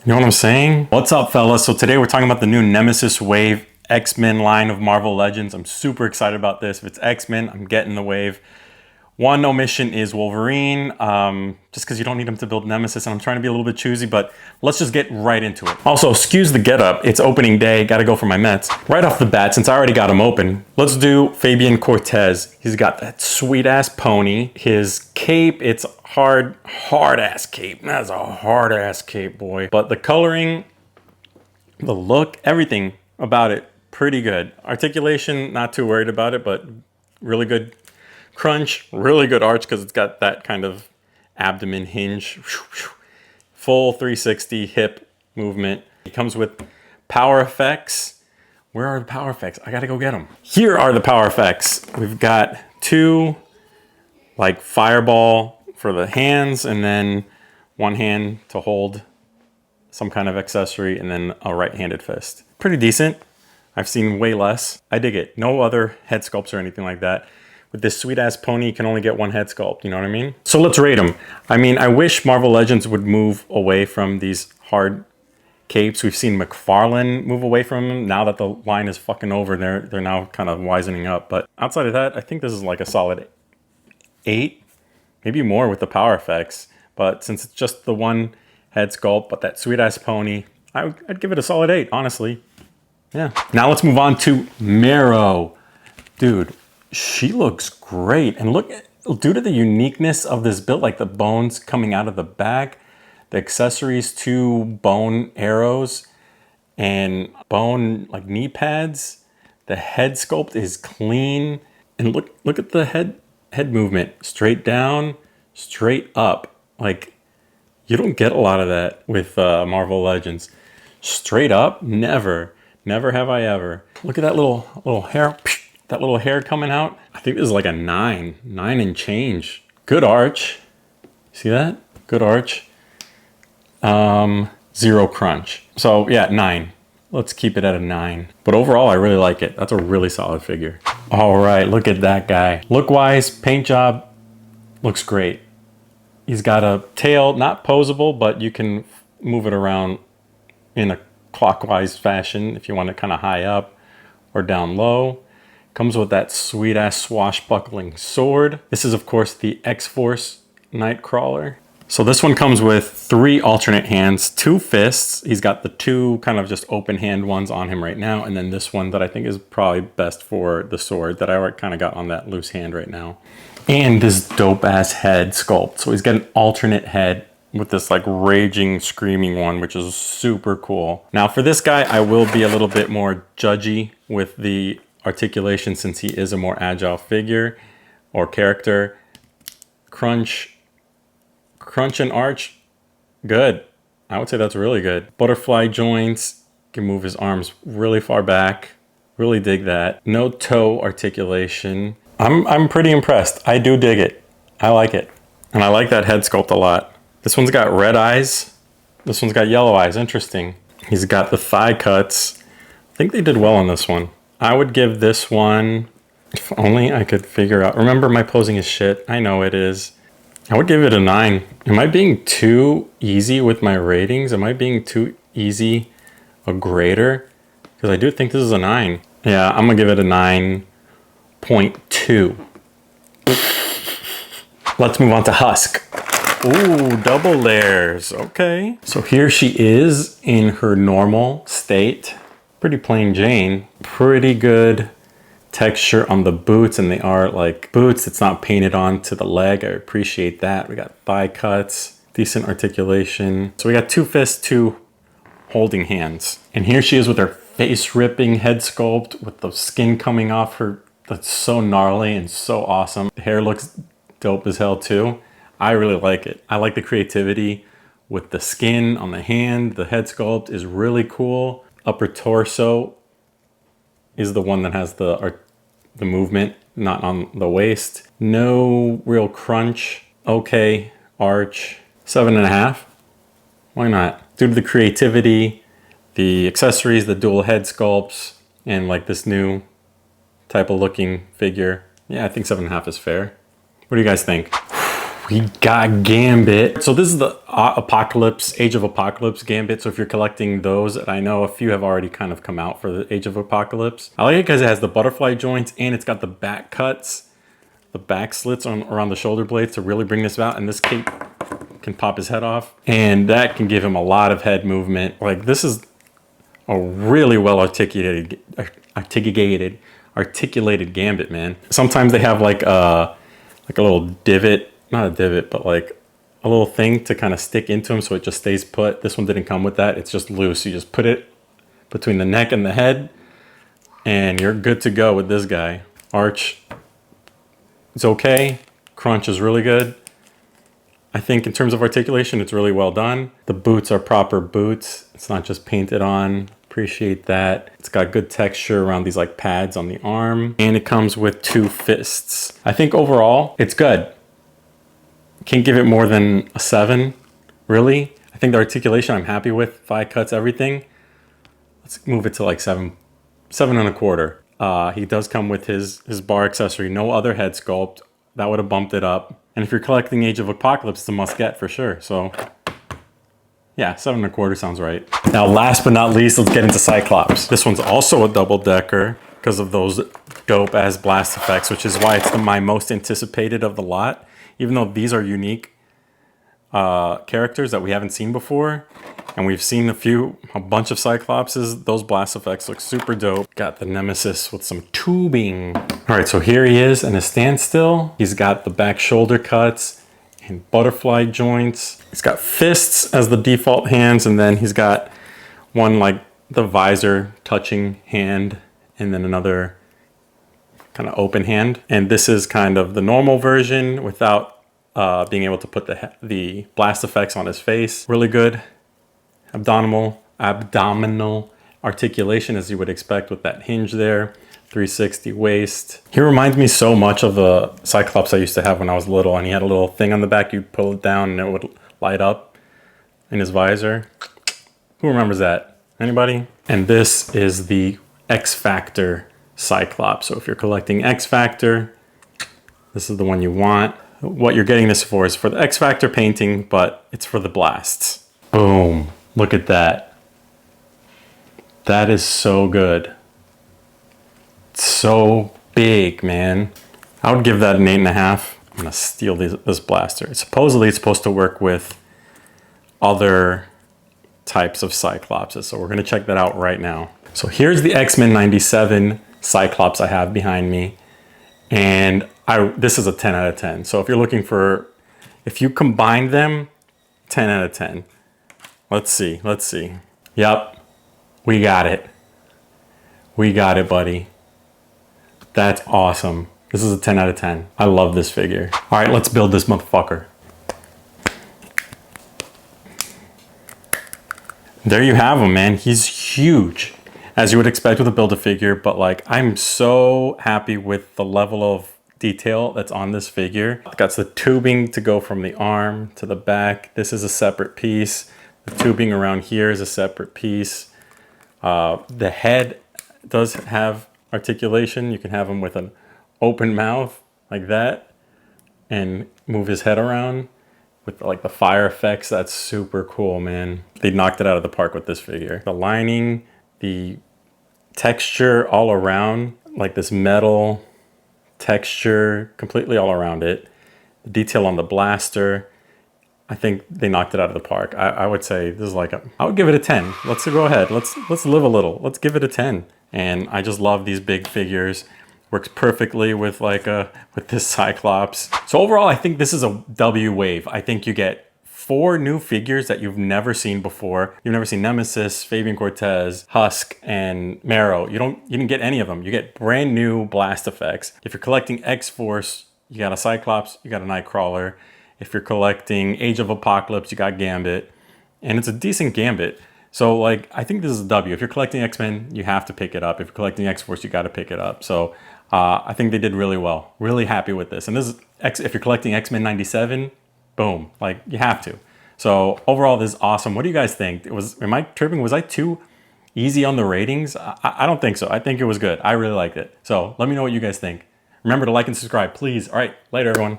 You know what I'm saying? What's up, fellas? So today we're talking about the new Nemesis Wave X-Men line of Marvel Legends. I'm super excited about this. If it's X-Men, I'm getting the wave. One omission is Wolverine, just because you don't need him to build Nemesis, and I'm trying to be a little bit choosy, but let's just get right into it. Also, excuse the getup. It's opening day. Gotta go for my Mets. Right off the bat, since I already got him open, let's do Fabian Cortez. He's got that sweet-ass pony. His cape, it's hard-ass cape. That's a hard-ass cape, boy. But the coloring, the look, everything about it, pretty good. Articulation, not too worried about it, but really good. Crunch, really good arch because it's got that kind of abdomen hinge. Full 360 hip movement. It comes with power effects. Where are the power effects? I gotta go get them. Here are the power effects. We've got two, like fireball for the hands, and then one hand to hold some kind of accessory, and then a right-handed fist. Pretty decent. I've seen way less. I dig it. No other head sculpts or anything like that. With this sweet-ass pony, you can only get one head sculpt, you know what I mean? So let's rate them. I mean, I wish Marvel Legends would move away from these hard capes. We've seen McFarlane move away from them. Now that the line is fucking over, they're now kind of wisening up. But outside of that, I think this is like a solid 8, maybe more with the power effects. But since it's just the one head sculpt, but that sweet-ass pony, I'd give it a solid 8, honestly. Yeah. Now let's move on to Marrow. Dude. She looks great. And look, due to the uniqueness of this build, like the bones coming out of the back, the accessories to bone arrows and bone like knee pads, the head sculpt is clean. And look at the head movement, straight down, straight up. Like you don't get a lot of that with Marvel Legends. Straight up, never have I ever. Look at that little hair. That little hair coming out, I think this is like a 9 and change. Good arch. See that? Good arch. 0 crunch. So yeah, 9. Let's keep it at a 9. But overall, I really like it. That's a really solid figure. All right, look at that guy. Look-wise, paint job looks great. He's got a tail, not posable, but you can move it around in a clockwise fashion if you want it kind of high up or down low. Comes with that sweet-ass swashbuckling sword. This is, of course, the X-Force Nightcrawler. So this one comes with 3 alternate hands, 2 fists. He's got the 2 kind of just open hand ones on him right now, and then this one that I think is probably best for the sword that I kind of got on that loose hand right now. And this dope-ass head sculpt. So he's got an alternate head with this like raging, screaming one, which is super cool. Now for this guy, I will be a little bit more judgy with the articulation since he is a more agile figure or character. Crunch and arch, good. I would say that's really good. Butterfly joints, can move his arms really far back. Really dig that. No toe articulation. I'm pretty impressed. I do dig it. I like it. And I like that head sculpt a lot. This one's got red eyes. This one's got yellow eyes. Interesting. He's got the thigh cuts. I think they did well on this one. I would give this one, if only I could figure out. Remember, my posing is shit. I know it is. I would give it a 9. Am I being too easy with my ratings? Am I being too easy a grader? Because I do think this is a 9. Yeah, I'm going to give it a 9.2. Let's move on to Husk. Ooh, double layers. Okay. So here she is in her normal state. Pretty plain Jane. Pretty good texture on the boots, and they are like boots. It's not painted on to the leg. I appreciate that. We got thigh cuts, decent articulation. So we got 2 fists, 2 holding hands. And here she is with her face ripping head sculpt with the skin coming off her. That's so gnarly and so awesome. The hair looks dope as hell too. I really like it. I like the creativity with the skin on the hand. The head sculpt is really cool. Upper torso is the one that has the movement, not on the waist. No real crunch. Okay, arch. 7.5. Why not? Due to the creativity, the accessories, the dual head sculpts, and like this new type of looking figure. Yeah, I think 7.5 is fair. What do you guys think? We got Gambit. So this is the Apocalypse, Age of Apocalypse Gambit. So if you're collecting those, and I know a few have already kind of come out for the Age of Apocalypse. I like it because it has the butterfly joints and it's got the back cuts, the back slits around the shoulder blades to really bring this out. And this cape can pop his head off. And that can give him a lot of head movement. Like this is a really well articulated Gambit, man. Sometimes they have like a little divot. Not a divot, but like a little thing to kind of stick into him so it just stays put. This one didn't come with that. It's just loose. You just put it between the neck and the head and you're good to go with this guy. Arch, it's okay. Crunch is really good. I think in terms of articulation, it's really well done. The boots are proper boots. It's not just painted on. Appreciate that. It's got good texture around these like pads on the arm. And it comes with 2 fists. I think overall, it's good. Can't give it more than a 7, really. I think the articulation I'm happy with. Thigh cuts, everything. Let's move it to like 7 1/4. He does come with his bar accessory. No other head sculpt. That would have bumped it up. And if you're collecting Age of Apocalypse, it's a must get for sure. So yeah, 7 1/4 sounds right. Now, last but not least, let's get into Cyclops. This one's also a double decker because of those dope ass blast effects, which is why it's my most anticipated of the lot. Even though these are unique characters that we haven't seen before, and we've seen a bunch of Cyclopses, those blast effects look super dope. Got the Nemesis with some tubing. All right, so here he is in a standstill. He's got the back shoulder cuts and butterfly joints. He's got fists as the default hands, and then he's got one like the visor touching hand, and then another kind of open hand. And this is kind of the normal version without being able to put the blast effects on his face. Really good abdominal articulation, as you would expect with that hinge there. 360 waist. He reminds me so much of the Cyclops I used to have when I was little, and he had a little thing on the back. You'd pull it down and it would light up in his visor. Who remembers that? Anybody? And this is the X Factor Cyclops. So if you're collecting X Factor, this is the one you want. What you're getting this for is for the X Factor painting, but it's for the blasts. Boom. Look at that. That is so good. It's so big, man. I would give that an 8.5. I'm gonna steal this blaster. Supposedly it's supposed to work with other types of Cyclopses. So we're gonna check that out right now. So here's the X-Men 97 Cyclops I have behind me. And this is a 10 out of 10. So if you're looking for, if you combine them, 10 out of 10. Let's see. Yep, we got it. We got it, buddy. That's awesome. This is a 10 out of 10. I love this figure. All right, let's build this motherfucker. There you have him, man. He's huge, as you would expect with a Build-A-Figure, but like, I'm so happy with the level of detail that's on this figure. It got the tubing to go from the arm to the back. This is a separate piece. The tubing around here is a separate piece. The head does have articulation. You can have him with an open mouth like that and move his head around with like the fire effects. That's super cool, man. They knocked it out of the park with this figure. The lining, the texture all around, like this metal texture completely all around it. The detail on the blaster, I think they knocked it out of the park. I would say this is like I would give it a 10. Let's go ahead. Let's live a little. Let's give it a 10. And I just love these big figures. Works perfectly with with this Cyclops. So overall, I think this is a W wave. I think you get 4 new figures that you've never seen before. You've never seen Nemesis, Fabian Cortez, Husk, and Marrow. You didn't get any of them. You get brand new blast effects. If you're collecting X-Force, you got a Cyclops, you got a Nightcrawler. If you're collecting Age of Apocalypse, you got Gambit. And it's a decent Gambit. So like, I think this is a W. If you're collecting X-Men, you have to pick it up. If you're collecting X-Force, you got to pick it up. So I think they did really well. Really happy with this. And this is if you're collecting X-Men 97, boom, like you have to. So overall, this is awesome. What do you guys think? Am I tripping? Was I too easy on the ratings? I don't think so. I think it was good. I really liked it. So let me know what you guys think. Remember to like and subscribe, please. All right, later, everyone.